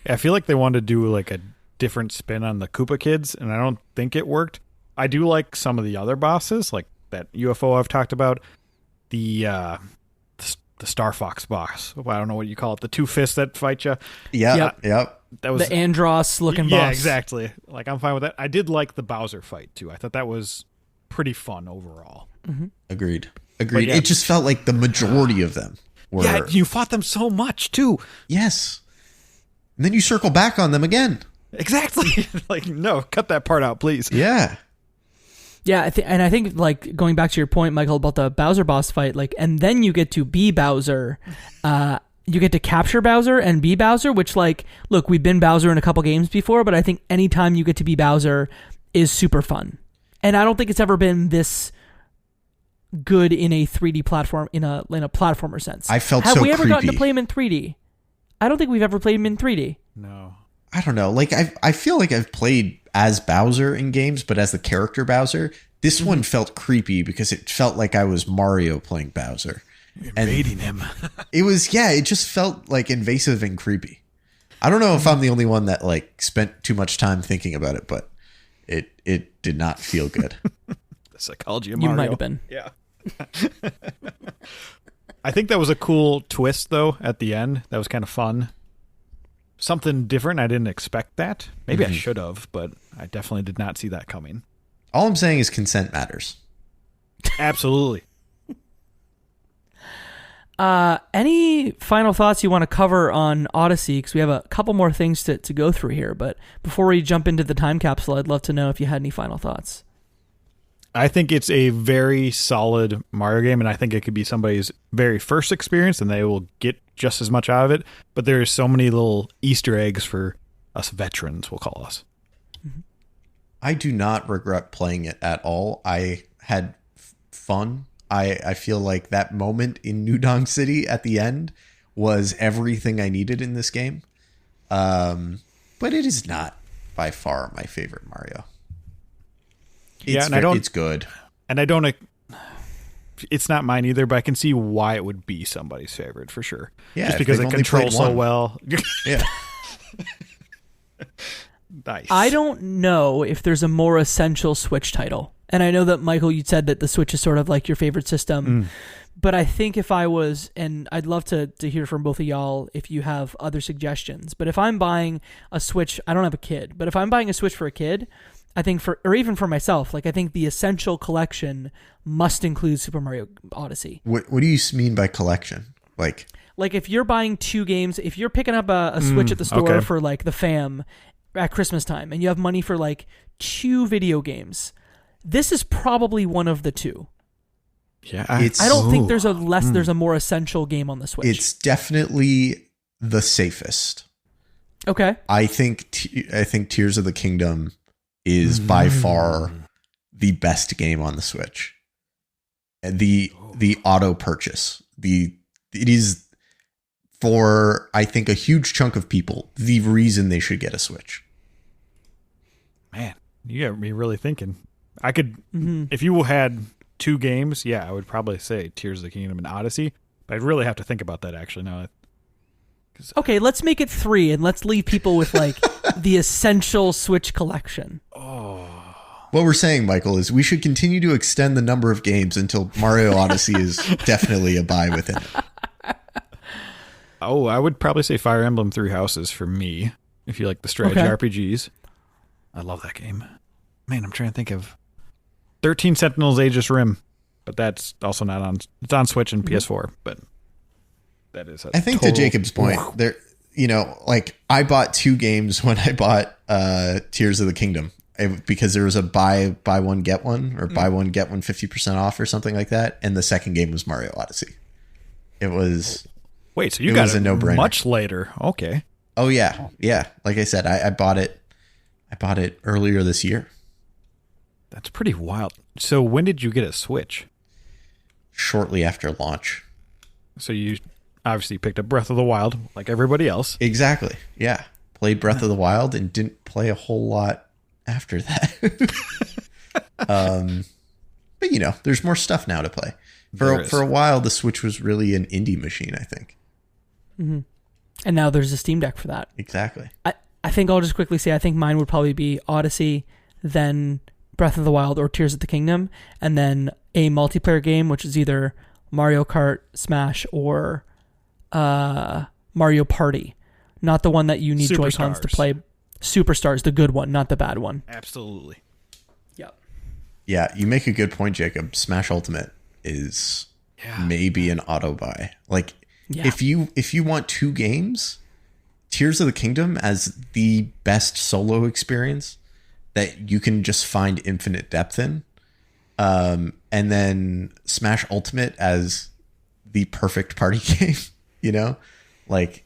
I feel like they wanted to do like a different spin on the Koopa Kids, and I don't think it worked. I do like some of the other bosses, like that UFO I've talked about, the Star Fox boss. I don't know what you call it. The 2 fists that fight you. Yep. That was the Andross looking boss. Yeah, exactly. Like, I'm fine with that. I did like the Bowser fight too. I thought that was pretty fun overall. Mm-hmm. Agreed. Yeah. It just felt like the majority of them were. Yeah, you fought them so much too. Yes. And then you circle back on them again. Exactly. Like, no, cut that part out, please. Yeah. Yeah, I think like going back to your point, Michael, about the Bowser boss fight, like, and then you get to be Bowser. You get to capture Bowser and be Bowser, which, like, look, we've been Bowser in a couple games before, but I think anytime you get to be Bowser is super fun. And I don't think it's ever been this good in a 3D platform in a platformer sense. I felt Have so we ever gotten to creepy. play him in 3D? I don't think we've ever played him in 3D. No. I don't know. Like I feel like I've played as Bowser in games, but as the character Bowser, this one felt creepy because it felt like I was Mario playing Bowser. Invading him. It just felt like invasive and creepy. I don't know if I'm the only one that like spent too much time thinking about it, but it did not feel good. The psychology of You Mario. might have been. Yeah. I think that was a cool twist, though, at the end. That was kind of fun. Something different. I didn't expect that. Maybe I should have, but I definitely did not see that coming. All I'm saying is consent matters. Absolutely. Any final thoughts you want to cover on Odyssey? Because we have a couple more things to go through here. But before we jump into the time capsule, I'd love to know if you had any final thoughts. I think it's a very solid Mario game, and I think it could be somebody's very first experience, and they will get just as much out of it. But there's so many little Easter eggs for us veterans, we'll call us. I do not regret playing it at all. I had fun. I feel like that moment in New Donk City at the end was everything I needed in this game. But it is not by far my favorite Mario. It's good. And I don't. It's not mine either, but I can see why it would be somebody's favorite for sure. Yeah, just if because they've it only controls played so one. well. Yeah. Nice. I don't know if there's a more essential Switch title. And I know that, Michael, you said that the Switch is sort of like your favorite system. But I think if I was, and I'd love to hear from both of y'all if you have other suggestions. But if I'm buying a Switch, I don't have a kid, but if I'm buying a Switch for a kid, I think or even for myself, like I think the essential collection must include Super Mario Odyssey. What do you mean by collection? Like if you're buying 2 games, if you're picking up a Switch at the store okay. for like the fam at Christmas time, and you have money for like 2 video games, this is probably one of the 2. Yeah, I don't think there's a more essential game on the Switch. it's definitely the safest. Okay. I think Tears of the Kingdom is by far the best game on the Switch. The auto purchase. It is, for I think a huge chunk of people, the reason they should get a Switch. Man, you got me really thinking. I could, if you had 2 games, yeah, I would probably say Tears of the Kingdom and Odyssey. But I'd really have to think about that actually now. Okay, let's make it 3 and let's leave people with like the essential Switch collection. What we're saying, Michael, is we should continue to extend the number of games until Mario Odyssey is definitely a buy within it. Oh, I would probably say Fire Emblem 3 Houses for me, if you like the strategy RPGs. I love that game. Man, I'm trying to think of 13 Sentinels Aegis Rim, but that's also not on. It's on Switch and PS4, but that is. I think to Jacob's point, there, like I bought 2 games when I bought Tears of the Kingdom because there was a buy one get one or buy one get one 50% off or something like that, and the second game was Mario Odyssey. It was. Wait, so you it got was it a no-brainer. much later? Okay. Oh yeah. Like I said, I bought it. I bought it earlier this year. That's pretty wild. So when did you get a Switch? Shortly after launch. So you obviously picked up Breath of the Wild like everybody else. Exactly. Yeah. Played Breath of the Wild and didn't play a whole lot after that. But there's more stuff now to play. For a while, the Switch was really an indie machine, I think. Mm-hmm. And now there's a Steam Deck for that. Exactly. I think I'll just quickly say I think mine would probably be Odyssey, then Breath of the Wild or Tears of the Kingdom, and then a multiplayer game, which is either Mario Kart, Smash, or Mario Party. Not the one that you need Joy-Cons to play. Superstars, the good one, not the bad one. Absolutely. Yep. Yeah, you make a good point, Jacob. Smash Ultimate is maybe an auto buy. Like, if you want 2 games, Tears of the Kingdom as the best solo experience that you can just find infinite depth in, and then Smash Ultimate as the perfect party game, like,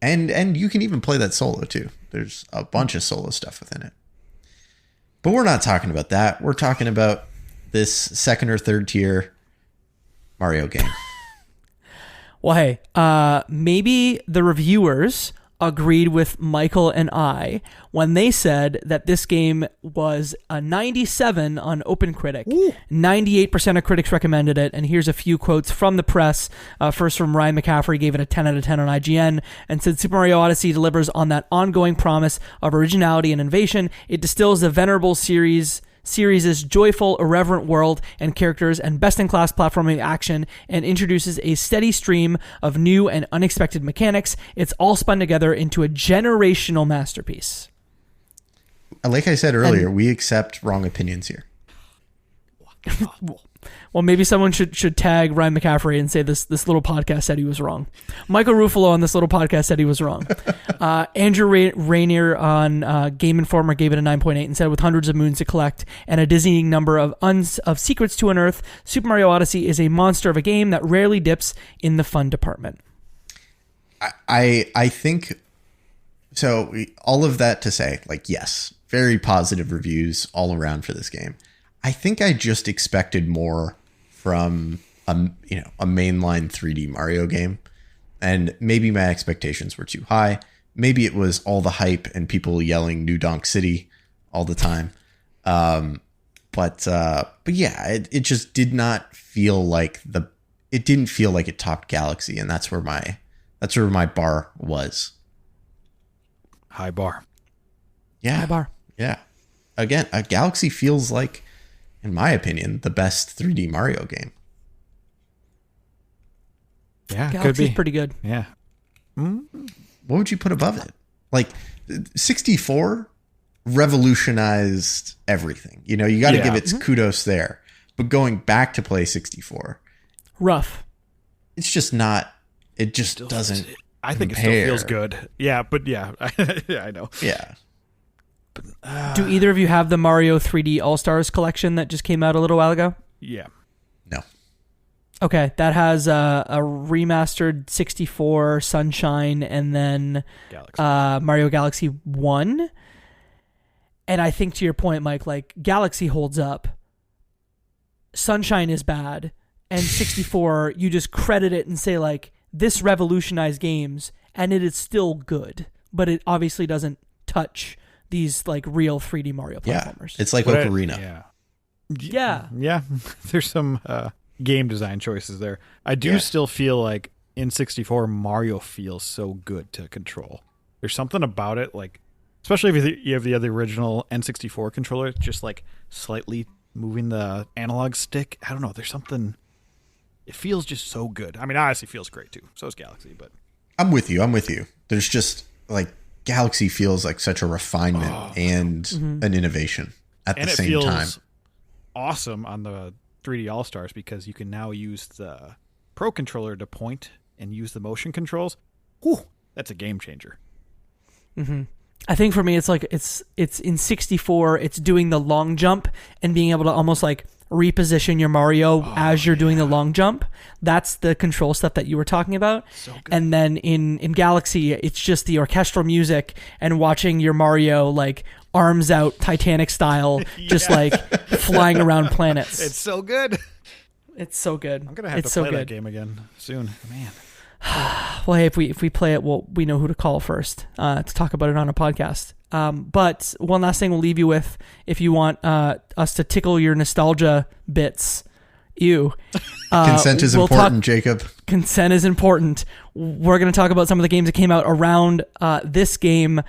and you can even play that solo too. There's a bunch of solo stuff within it. But we're not talking about that. We're talking about this second or third tier Mario game. Well, hey, maybe the reviewers agreed with Michael and I when they said that this game was a 97 on OpenCritic. 98% of critics recommended it, and here's a few quotes from the press. First from Ryan McCaffrey, gave it a 10 out of 10 on IGN, and said Super Mario Odyssey delivers on that ongoing promise of originality and innovation. It distills the venerable series' joyful, irreverent world and characters and best-in-class platforming action, and introduces a steady stream of new and unexpected mechanics. It's all spun together into a generational masterpiece. Like I said earlier, we accept wrong opinions here. Well, maybe someone should tag Ryan McCaffrey and say this little podcast said he was wrong. Michael Ruffalo on this little podcast said he was wrong. Andrew Rainier on Game Informer gave it a 9.8 and said, with hundreds of moons to collect and a dizzying number of secrets to unearth, Super Mario Odyssey is a monster of a game that rarely dips in the fun department. I think so. All of that to say, like, yes, very positive reviews all around for this game. I think I just expected more from a mainline 3D Mario game, and maybe my expectations were too high. Maybe it was all the hype and people yelling "New Donk City" all the time. But yeah, it just did not feel like it didn't feel like it topped Galaxy, and that's where my bar was. High bar. Yeah. High bar. Yeah. Again, a Galaxy feels like, in my opinion, the best 3D Mario game. Yeah, Galaxy's could be pretty good. Yeah. What would you put above it? Like 64 revolutionized everything. You got to give it kudos there. But going back to play 64, rough. It's just not. It just doesn't. I think compare. It still feels good. Yeah, but yeah, yeah, I know. Yeah. Do either of you have the Mario 3D All-Stars collection that just came out a little while ago? Yeah. No. Okay, that has a remastered 64, Sunshine, and then Mario Galaxy 1. And I think to your point, Mike, like, Galaxy holds up. Sunshine is bad. And 64, you just credit it and say, like, this revolutionized games, and it is still good. But it obviously doesn't touch these, like, real 3D Mario platformers. Yeah, it's like Ocarina. Yeah. There's some game design choices there. I do still feel like in 64, Mario feels so good to control. There's something about it, like, especially if you have the other original N64 controller, just like slightly moving the analog stick. I don't know. There's something. It feels just so good. I mean, Odyssey feels great too. So is Galaxy, but I'm with you. There's just like Galaxy feels like such a refinement and an innovation at the same time. It feels awesome on the 3D All-Stars because you can now use the Pro Controller to point and use the motion controls. Whew, that's a game changer. Mm-hmm. I think for me, it's like it's in 64. It's doing the long jump and being able to almost like reposition your Mario as you're doing the long jump. That's the control stuff that you were talking about. So good. And then in Galaxy, it's just the orchestral music and watching your Mario like arms out Titanic style, just like flying around planets. It's so good. It's so good. I'm gonna have to play that game again soon, man. Well, hey, if we play it, we know who to call first to talk about it on a podcast. But one last thing we'll leave you with, if you want us to tickle your nostalgia bits, consent is important, Jacob. Consent is important. We're going to talk about some of the games that came out around this game.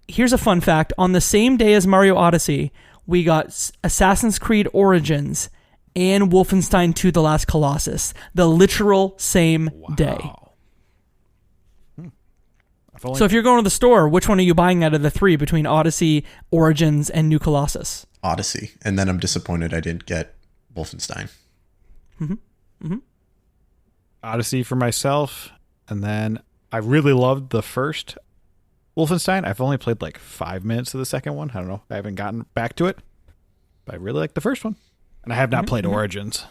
Here's a fun fact. On the same day as Mario Odyssey, we got Assassin's Creed Origins and Wolfenstein 2: The Last Colossus. The literal same day. So if you're going to the store, which one are you buying out of the three between Odyssey, Origins, and New Colossus? Odyssey. And then I'm disappointed I didn't get Wolfenstein. Mm-hmm. Mm-hmm. Odyssey for myself. And then I really loved the first Wolfenstein. I've only played like 5 minutes of the second one. I don't know. I haven't gotten back to it. But I really like the first one. And I have not played Origins.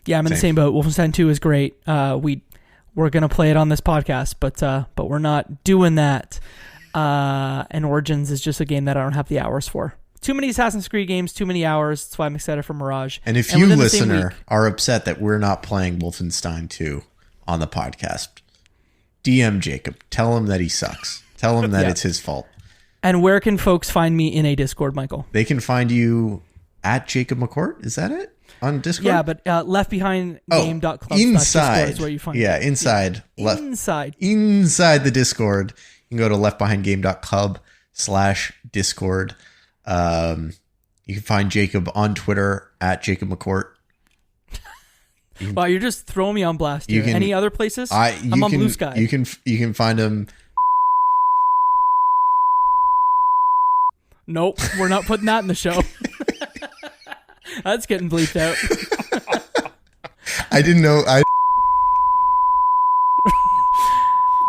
Yeah, I'm in the same boat. Wolfenstein 2 is great. We're going to play it on this podcast, but we're not doing that. And Origins is just a game that I don't have the hours for. Too many Assassin's Creed games, too many hours. That's why I'm excited for Mirage. And if you, listener, are upset that we're not playing Wolfenstein 2 on the podcast, DM Jacob. Tell him that he sucks. Tell him that it's his fault. And where can folks find me in a Discord, Michael? They can find you at Jacob McCourt. Is that it? On Discord? Yeah, but leftbehindgame.club inside is where you find it. Inside. Inside the Discord. You can go to leftbehindgame.club/Discord. You can find Jacob on Twitter at Jacob McCourt. Wow, you're just throwing me on blast here. Any other places? I'm on Blue Sky. You can find him. Nope, we're not putting that in the show. That's getting bleeped out. I didn't know.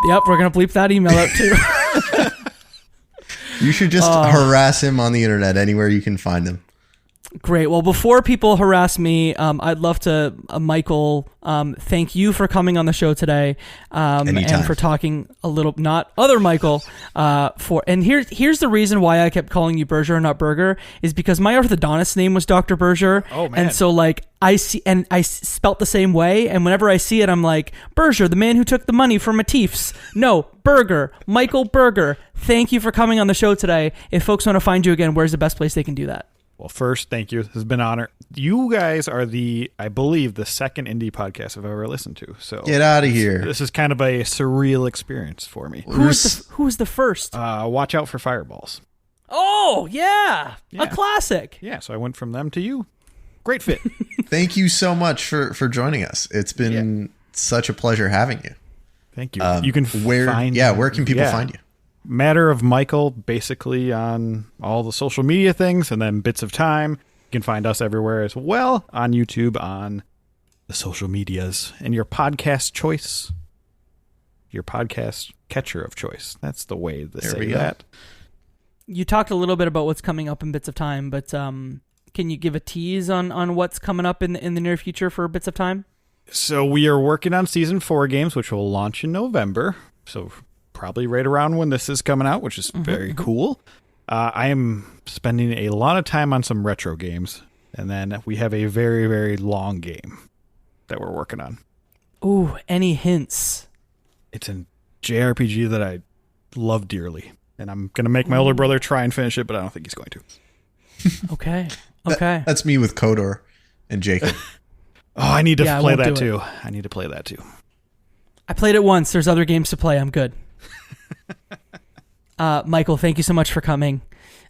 Yep, we're going to bleep that email out too. You should just harass him on the internet anywhere you can find him. Great. Well, before people harass me, I'd love to, Michael, thank you for coming on the show today, and for talking a little, not other Michael, and here's the reason why I kept calling you Berger and not Berger, is because my orthodontist name was Dr. Berger. Oh, man. And so I spelt the same way, and whenever I see it, I'm like, Berger, the man who took the money from Matif's. No, Berger, Michael Berger. Thank you for coming on the show today. If folks want to find you again, where's the best place they can do that? Well, first, thank you. This has been an honor. You guys are I believe, the second indie podcast I've ever listened to. So get out of here. This is kind of a surreal experience for me. Who was the first? Watch Out for Fireballs. Oh, yeah. A classic. Yeah, so I went from them to you. Great fit. Thank you so much for joining us. It's been such a pleasure having you. Thank you. You can where can people find you? Matter of Michael, basically on all the social media things, and then Bits of Time. You can find us everywhere as well, on YouTube, on the social medias, and your podcast choice, your podcast catcher of choice. That's the way to say that. You talked a little bit about what's coming up in Bits of Time, but can you give a tease on what's coming up in the near future for Bits of Time? So we are working on Season 4 games, which will launch in November. So probably right around when this is coming out, which is very cool. I am spending a lot of time on some retro games, and then we have a very, very long game that we're working on. Ooh, any hints? It's a JRPG that I love dearly, and I'm going to make my older brother try and finish it, but I don't think he's going to. Okay. That's me with Kodor and Jacob. I need to play that too. I need to play that too. I played it once. There's other games to play. I'm good. Michael, thank you so much for coming.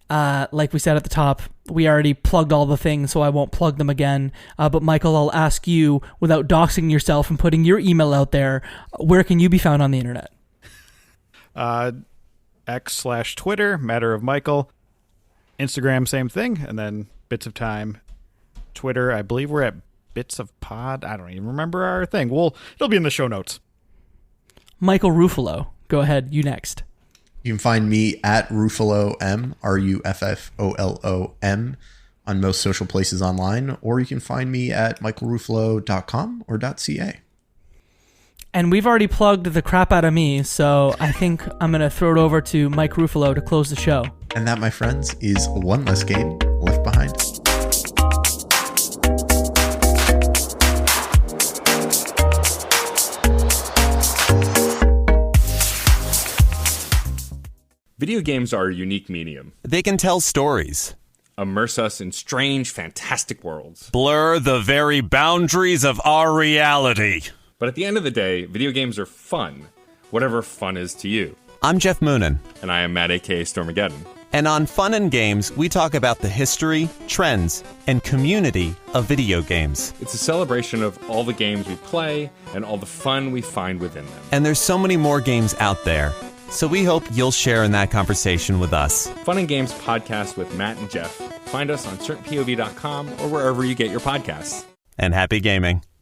Like we said at the top, we already plugged all the things, so I won't plug them again. But Michael, I'll ask you, without doxing yourself and putting your email out there, where can you be found on the internet? X/Twitter, Matter of Michael. Instagram, same thing. And then Bits of Time. Twitter, I believe we're at Bits of Pod. I don't even remember our thing. It'll be in the show notes. Michael Ruffalo, go ahead. You next. You can find me at RuffaloM, RuffoloM, on most social places online, or you can find me at michaelruffalo.com or .ca. And we've already plugged the crap out of me, so I think I'm going to throw it over to Mike Ruffalo to close the show. And that, my friends, is one less game left behind. Video games are a unique medium. They can tell stories, Immerse us in strange, fantastic worlds. blur the very boundaries of our reality. But at the end of the day, video games are fun. Whatever fun is to you. I'm Jeff Moonen, And I am Matt, a.k.a. Stormageddon. and on Fun and Games, we talk about the history, trends, and community of video games. It's a celebration of all the games we play and all the fun we find within them. And there's so many more games out there, so we hope you'll share in that conversation with us. Fun and Games podcast with Matt and Jeff. Find us on certainpov.com or wherever you get your podcasts. And happy gaming.